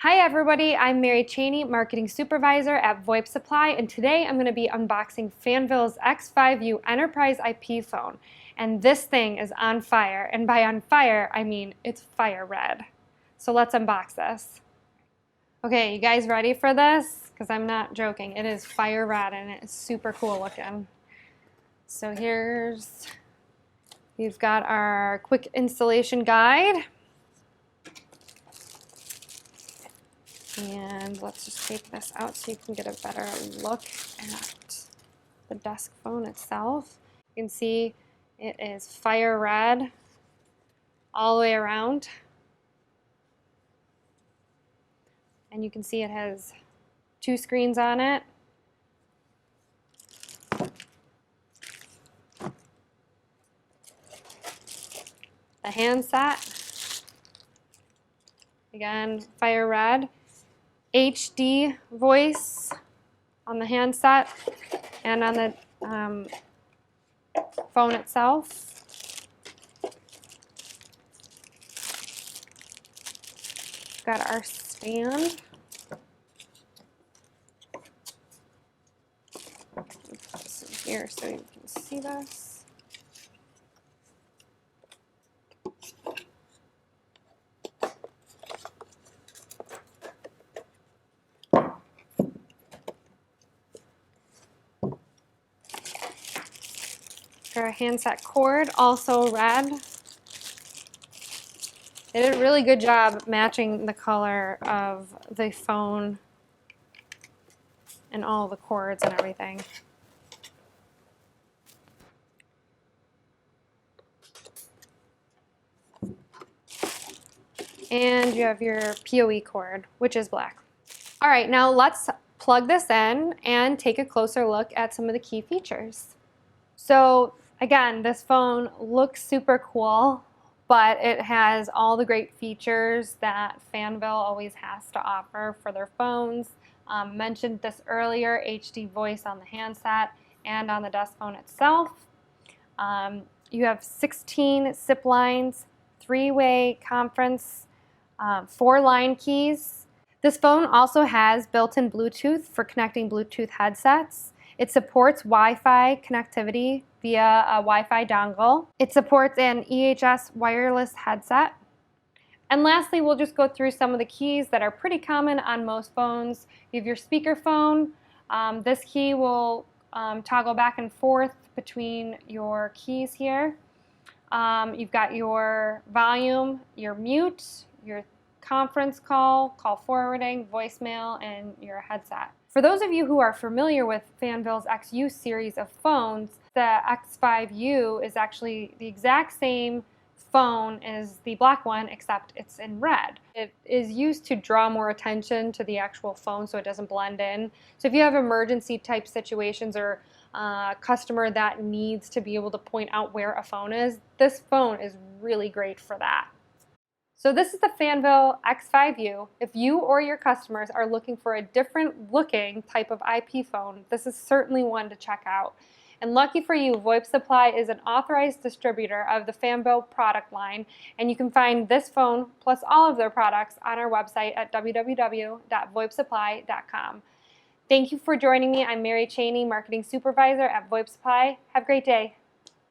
Hi everybody, I'm Mary Cheney, Marketing Supervisor at VoIP Supply, and today I'm going to be unboxing Fanvil's X5U Enterprise IP phone. And this thing is on fire, and by on fire, I mean it's fire red. So let's unbox this. Okay, you guys ready for this? Because I'm not joking, it is fire red and it's super cool looking. So we've got our quick installation guide. And let's just take this out so you can get a better look at the desk phone itself. You can see it is fire red all the way around. And you can see it has two screens on it. The handset, again, fire red. HD voice on the handset and on the phone itself. Got our stand. Put this in here so you can see this. Our handset cord, also red. They did a really good job matching the color of the phone and all the cords and everything. And you have your PoE cord, which is black. All right, now let's plug this in and take a closer look at some of the key features. So again, this phone looks super cool, but it has all the great features that Fanvil always has to offer for their phones. Mentioned this earlier, HD voice on the handset and on the desk phone itself. You have 16 SIP lines, 3-way conference, 4 line keys. This phone also has built-in Bluetooth for connecting Bluetooth headsets. It supports Wi-Fi connectivity via a Wi-Fi dongle. It supports an EHS wireless headset. And lastly, we'll just go through some of the keys that are pretty common on most phones. You have your speakerphone. This key will toggle back and forth between your keys here. You've got your volume, your mute, your conference call, call forwarding, voicemail, and your headset. For those of you who are familiar with Fanvil's XU series of phones, the X5U is actually the exact same phone as the black one, except it's in red. It is used to draw more attention to the actual phone so it doesn't blend in. So if you have emergency type situations or a customer that needs to be able to point out where a phone is, this phone is really great for that. So this is the Fanvil X5U. If you or your customers are looking for a different looking type of IP phone, this is certainly one to check out. And lucky for you, VoIP Supply is an authorized distributor of the Fanvil product line, and you can find this phone plus all of their products on our website at www.voipsupply.com. Thank you for joining me. I'm Mary Cheney, Marketing Supervisor at VoIP Supply. Have a great day.